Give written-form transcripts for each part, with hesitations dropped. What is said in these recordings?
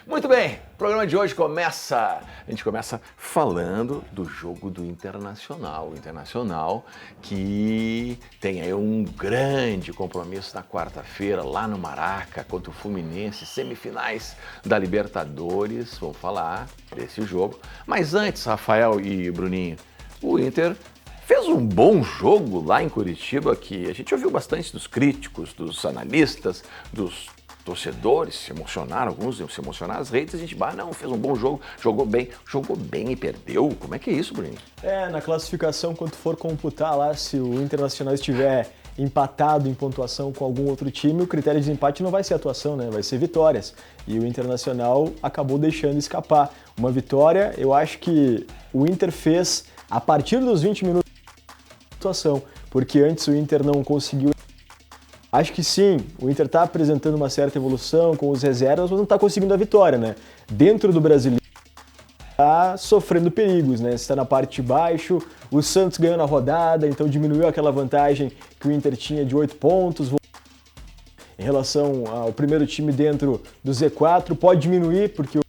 Muito bem, o programa de hoje a gente começa falando do jogo do Internacional. O Internacional que tem aí um grande compromisso na quarta-feira lá no Maraca contra o Fluminense, semifinais da Libertadores. Vamos falar desse jogo. Mas antes, Rafael e Bruninho, o Inter fez um bom jogo lá em Curitiba, que a gente ouviu bastante dos críticos, dos analistas, dos torcedores se emocionaram, alguns se emocionaram, as redes a gente, não, fez um bom jogo, jogou bem e perdeu. Como é que é isso, Bruninho? Na classificação, quando for computar lá, se o Internacional estiver empatado em pontuação com algum outro time, o critério de desempate não vai ser atuação, né? Vai ser vitórias. E o Internacional acabou deixando escapar uma vitória. Eu acho que o Inter fez, a partir dos 20 minutos de atuação, porque antes o Inter não conseguiu. Acho que sim, o Inter está apresentando uma certa evolução com os reservas, mas não está conseguindo a vitória, né? Dentro do Brasileiro, está sofrendo perigos, né? Está na parte de baixo, o Santos ganhou na rodada, então diminuiu aquela vantagem que o Inter tinha de 8 pontos. Em relação ao primeiro time dentro do Z4, pode diminuir, porque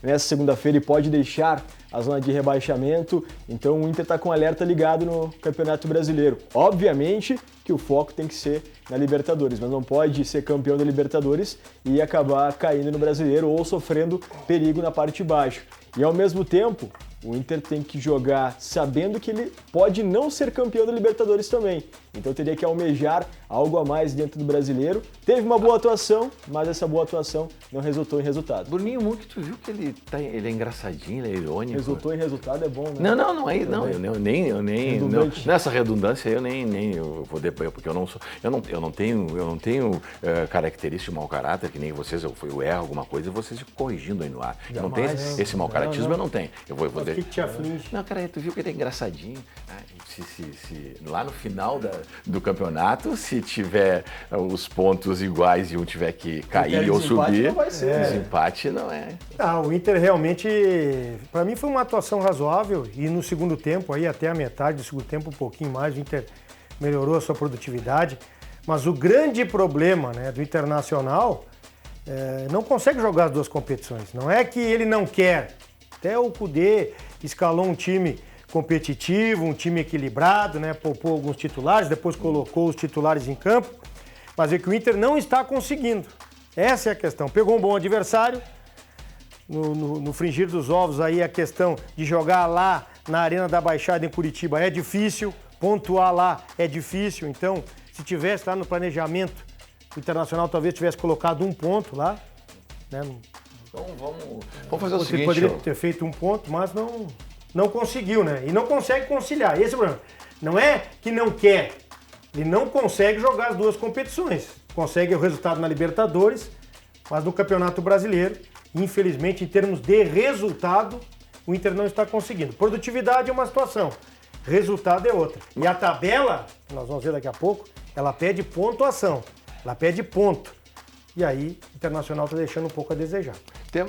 nessa segunda-feira ele pode deixar a zona de rebaixamento, então o Inter está com alerta ligado no Campeonato Brasileiro. Obviamente que o foco tem que ser na Libertadores, mas não pode ser campeão da Libertadores e acabar caindo no Brasileiro ou sofrendo perigo na parte de baixo. E ao mesmo tempo, o Inter tem que jogar sabendo que ele pode não ser campeão da Libertadores também. Então teria que almejar algo a mais dentro do Brasileiro. Teve uma boa atuação, mas essa boa atuação não resultou em resultado. Bruninho, muito, tu viu que ele é engraçadinho, ele é irônico. Resultou em resultado é bom, né? Eu nem nessa redundância eu vou depois, porque eu não tenho característica de mau caráter, que nem vocês, eu erro alguma coisa e vocês ficam corrigindo aí no ar. Eu não tenho esse mau caratismo, eu não tenho. O que te aflige? Não, cara, tu viu que ele é engraçadinho. Lá no final do campeonato, se tiver os pontos iguais e um tiver que cair ou subir, não vai ser. Desempate não é. O Inter realmente, para mim foi uma atuação razoável e no segundo tempo, aí até a metade do segundo tempo, um pouquinho mais, o Inter melhorou a sua produtividade, mas o grande problema, né, do Internacional não consegue jogar as duas competições. Não é que ele não quer. Até o Kudê escalou um time competitivo, um time equilibrado, né? Poupou alguns titulares, depois colocou os titulares em campo, mas é que o Inter não está conseguindo. Essa é a questão. Pegou um bom adversário, no fringir dos ovos aí a questão de jogar lá na Arena da Baixada em Curitiba é difícil, pontuar lá é difícil, então se tivesse lá no planejamento, o Internacional talvez tivesse colocado um ponto lá, né? Então vamos fazer o seguinte. Ele poderia ter feito um ponto, mas não conseguiu, né? E não consegue conciliar. Esse é o problema. Não é que não quer, ele não consegue jogar as duas competições. Consegue o resultado na Libertadores, mas no Campeonato Brasileiro, infelizmente, em termos de resultado, o Inter não está conseguindo. Produtividade é uma situação, resultado é outra. E a tabela, que nós vamos ver daqui a pouco, ela pede pontuação, ela pede ponto. E aí, o Internacional está deixando um pouco a desejar.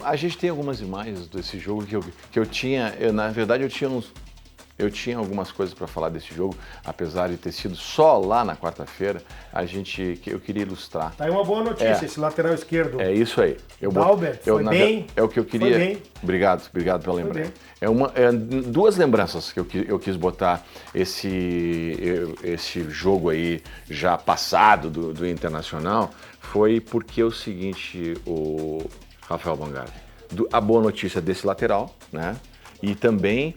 A gente tem algumas imagens desse jogo que eu tinha, na verdade eu tinha algumas coisas para falar desse jogo, apesar de ter sido só lá na quarta-feira, eu queria ilustrar. Tá aí uma boa notícia, esse lateral esquerdo. É isso aí. Albert, foi bem. É o que eu queria. Foi bem. Obrigado pela lembrança. Duas lembranças que eu quis botar esse jogo aí já passado do Internacional, foi porque é o seguinte, o Rafael Bangardi, a boa notícia desse lateral, né? E também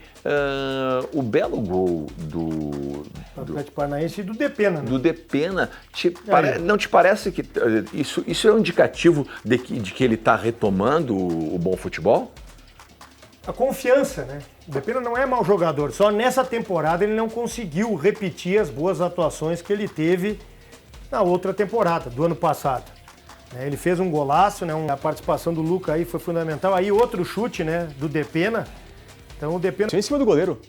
o belo gol do Atlético Paranaense e do Depena, né? Do Depena. Não te parece que isso é um indicativo de que ele está retomando o bom futebol? A confiança, né? O Depena não é mau jogador, só nessa temporada ele não conseguiu repetir as boas atuações que ele teve na outra temporada, do ano passado. Ele fez um golaço, né? A participação do Luca aí foi fundamental. Aí outro chute, né? Do Depena. Então o Depena... Em cima do goleiro.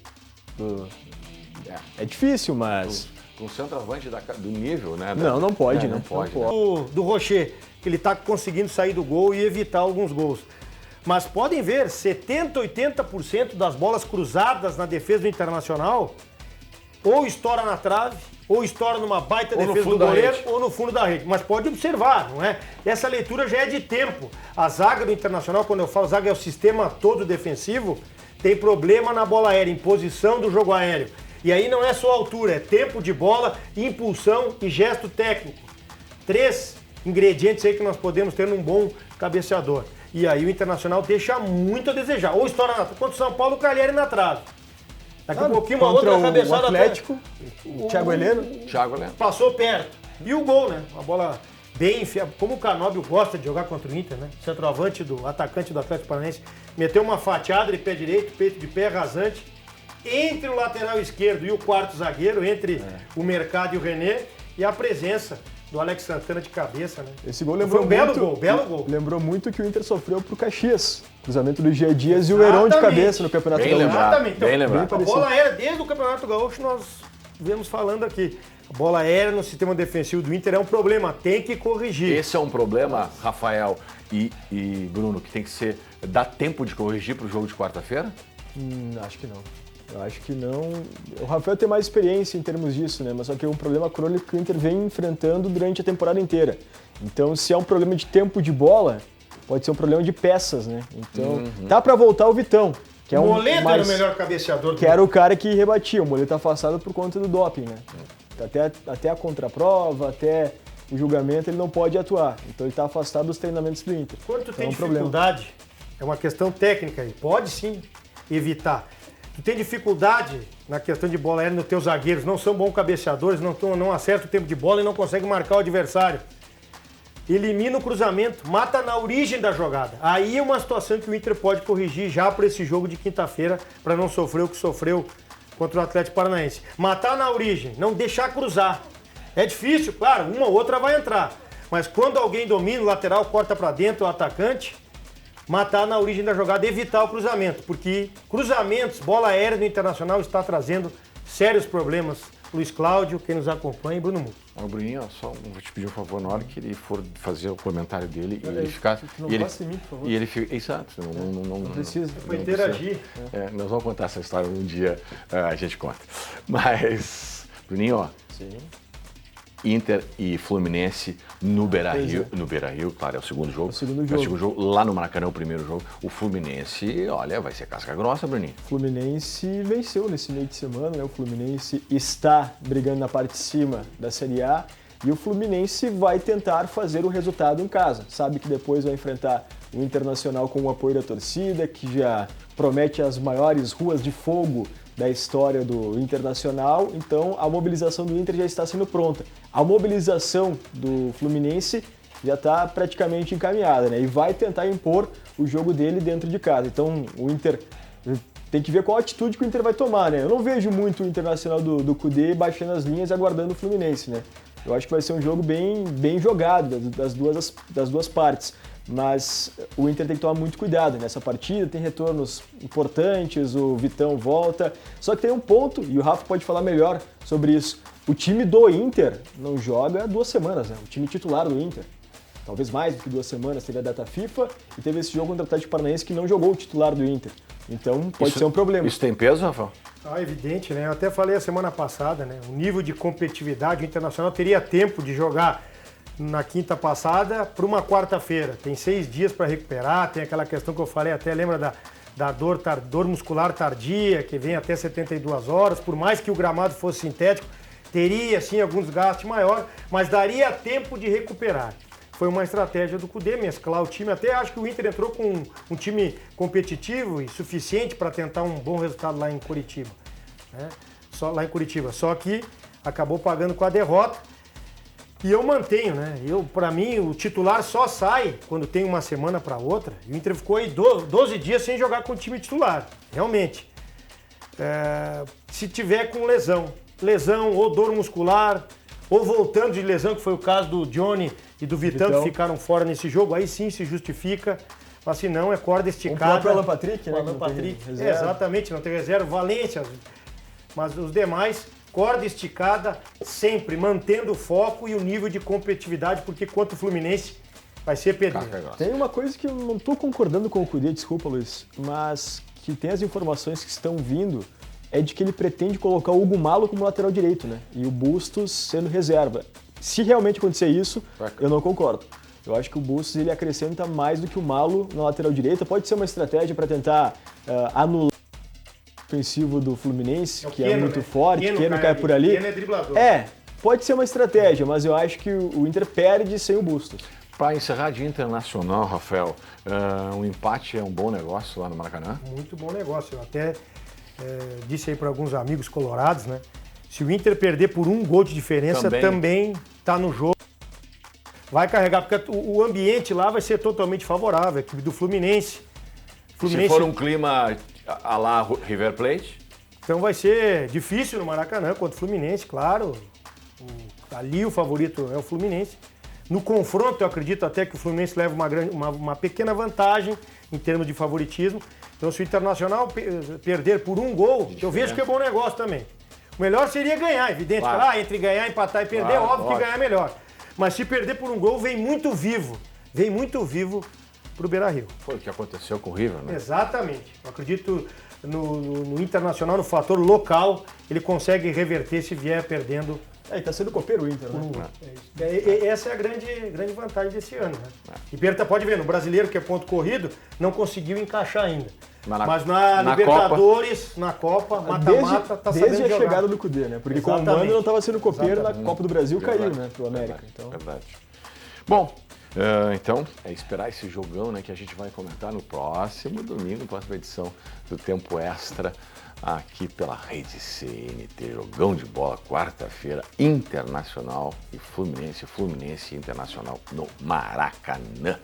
É difícil, mas... Com centroavante do nível, né? Não pode. Não pode. Do Rocher, que ele está conseguindo sair do gol e evitar alguns gols. Mas podem ver, 70%, 80% das bolas cruzadas na defesa do Internacional ou estoura na trave ou estoura numa baita Ou no defesa fundo do da goleiro, rede. ou no fundo da rede. Mas pode observar, não é? Essa leitura já é de tempo. A zaga do Internacional, quando eu falo zaga, é o sistema todo defensivo, tem problema na bola aérea, em posição do jogo aéreo. E aí não é só altura, é tempo de bola, impulsão e gesto técnico. 3 ingredientes aí que nós podemos ter num bom cabeceador. E aí o Internacional deixa muito a desejar. Ou estoura contra o São Paulo, o Calheri na trave. Daqui a pouquinho uma Contra outra cabeçada. o Atlético, o Thiago Heleno. Thiago Heleno. Passou perto. E o gol, né? Uma bola bem enfiada. Como o Canóbio gosta de jogar contra o Inter, né? Centroavante do atacante do Atlético Paranaense. Meteu uma fatiada de pé direito, peito de pé rasante. Entre o lateral esquerdo e o quarto zagueiro, entre o Mercado e o René. E a presença do Alex Santana de cabeça, né? Esse gol lembrou Foi um muito, belo gol. Lembrou muito que o Inter sofreu pro Caxias. Cruzamento do Gia Dias e o Heron de cabeça no Campeonato Bem Gaúcho. lembrado. Exatamente. Então, Bem lembrado. a bola aérea, desde o Campeonato Gaúcho, nós vemos falando aqui. A bola aérea no sistema defensivo do Inter é um problema, tem que corrigir. Esse é um problema, Rafael e Bruno, que tem que ser... Dá tempo de corrigir para o jogo de quarta-feira? Acho que não. Eu acho que não. O Rafael tem mais experiência em termos disso, né? Mas só que é um problema crônico que o Inter vem enfrentando durante a temporada inteira. Então, se é um problema de tempo de bola, pode ser um problema de peças, né? Então, dá pra voltar o Vitão, que é O um Moledo era o melhor cabeceador do que era o cara que rebatia. O Moledo tá afastado por conta do doping, né? Até a contraprova, até o julgamento, ele não pode atuar. Então, ele tá afastado dos treinamentos do Inter. Quando tu Então, tem é um problema. dificuldade, é uma questão técnica aí, pode sim evitar. Tu tem dificuldade na questão de bola aérea nos teus zagueiros, não são bons cabeceadores, não acertam o tempo de bola e não conseguem marcar o adversário. Elimina o cruzamento, mata na origem da jogada. Aí é uma situação que o Inter pode corrigir já para esse jogo de quinta-feira, para não sofrer o que sofreu contra o Atlético Paranaense. Matar na origem, não deixar cruzar. É difícil, claro, uma ou outra vai entrar. Mas quando alguém domina o lateral, corta para dentro o atacante, matar na origem da jogada, evitar o cruzamento, porque cruzamentos, bola aérea do Internacional está trazendo sérios problemas. Luiz Cláudio, quem nos acompanha, e Bruno Muto. O Bruninho, só vou te pedir um favor, na hora que ele for fazer o comentário dele e ele ficar... Não gosta de mim, por favor. E ele fica... Exato, não precisa. Vou interagir. Nós vamos contar essa história um dia, a gente conta. Mas, Bruninho, ó, Sim. Inter e Fluminense no Beira-Rio, claro, é o segundo jogo. O segundo É o jogo. segundo jogo, lá no Maracanã, o primeiro jogo. O Fluminense, olha, vai ser casca grossa, Bruninho. O Fluminense venceu nesse meio de semana, né? O Fluminense está brigando na parte de cima da Série A e o Fluminense vai tentar fazer o resultado em casa. Sabe que depois vai enfrentar o Internacional com o apoio da torcida, que já promete as maiores ruas de fogo da história do Internacional, então a mobilização do Inter já está sendo pronta. A mobilização do Fluminense já está praticamente encaminhada, né? E vai tentar impor o jogo dele dentro de casa. Então o Inter tem que ver qual atitude que o Inter vai tomar, né? Eu não vejo muito o Internacional do Cudê baixando as linhas e aguardando o Fluminense, né? Eu acho que vai ser um jogo bem jogado das duas partes. Mas o Inter tem que tomar muito cuidado nessa partida, tem retornos importantes, o Vitão volta. Só que tem um ponto, e o Rafa pode falar melhor sobre isso. O time do Inter não joga há 2 semanas, né? O time titular do Inter. Talvez mais do que 2 semanas, teve a data FIFA e teve esse jogo contra o Atlético Paranaense que não jogou o titular do Inter. Então pode ser um problema. Isso tem peso, Rafael? Ah, evidente, né? Eu até falei a semana passada, né? O nível de competitividade, o Internacional teria tempo de jogar na quinta passada para uma quarta-feira. Tem 6 dias para recuperar, tem aquela questão que eu falei, até lembra da dor muscular tardia, que vem até 72 horas, por mais que o gramado fosse sintético, teria sim algum desgaste maior, mas daria tempo de recuperar. Foi uma estratégia do Cudê mesclar o time, até acho que o Inter entrou com um time competitivo e suficiente para tentar um bom resultado lá em Curitiba, né? Só que acabou pagando com a derrota. E eu mantenho, né? Para mim, o titular só sai quando tem uma semana para outra. E o Inter ficou aí 12 dias sem jogar com o time titular, realmente. Se tiver com lesão ou dor muscular, ou voltando de lesão, que foi o caso do Johnny e do Vitão, que ficaram fora nesse jogo, aí sim se justifica. Mas se não, é corda esticada. O próprio Alan Patrick, né? O Alan Patrick, exatamente, não tem reserva. Valência, mas os demais... Corda esticada, sempre mantendo o foco e o nível de competitividade, porque contra o Fluminense vai ser pedreiro. Tem uma coisa que eu não estou concordando com o Cudê, desculpa, Luiz, mas que tem as informações que estão vindo é de que ele pretende colocar o Hugo Malo como lateral direito, né? E o Bustos sendo reserva. Se realmente acontecer isso, eu não concordo. Eu acho que o Bustos ele acrescenta mais do que o Malo na lateral direita. Pode ser uma estratégia para tentar anular o ofensivo do Fluminense, que é muito forte, Keno cai por ali. Keno é driblador. Pode ser uma estratégia, mas eu acho que o Inter perde sem o Bustos. Para encerrar de Internacional, Rafael, um empate é um bom negócio lá no Maracanã? Muito bom negócio. Eu até disse aí para alguns amigos colorados, né? Se o Inter perder por 1 gol de diferença, também está no jogo. Vai carregar, porque o ambiente lá vai ser totalmente favorável, a equipe do Fluminense. Se for um clima à la River Plate? Então vai ser difícil no Maracanã contra o Fluminense, claro. Ali o favorito é o Fluminense. No confronto, eu acredito até que o Fluminense leva uma pequena vantagem em termos de favoritismo. Então, se o Internacional perder por 1 gol, eu vejo que é bom negócio também. O melhor seria ganhar, evidente. Claro. Entre ganhar, empatar e perder, óbvio que ganhar é melhor. Mas se perder por 1 gol, vem muito vivo pro Beira-Rio. Foi o que aconteceu com o River, né? Exatamente. Eu acredito no Internacional, no fator local, ele consegue reverter se vier perdendo. E tá sendo copeiro o Inter, né? Essa é a grande vantagem desse ano, né? E pode ver, no brasileiro, que é ponto corrido, não conseguiu encaixar ainda. Mas na Libertadores, na Copa, mata-mata, tá sabendo desde a jogar. chegada do Cudê, né? Porque com o Mano não estava sendo copeiro, na Copa do Brasil caiu, né? Pro América. Verdade. Bom, então é esperar esse jogão, né? Que a gente vai comentar no próximo domingo, próxima edição do Tempo Extra, aqui pela Rede CNT. Jogão de bola, quarta-feira, Internacional e Fluminense, Fluminense e Internacional no Maracanã.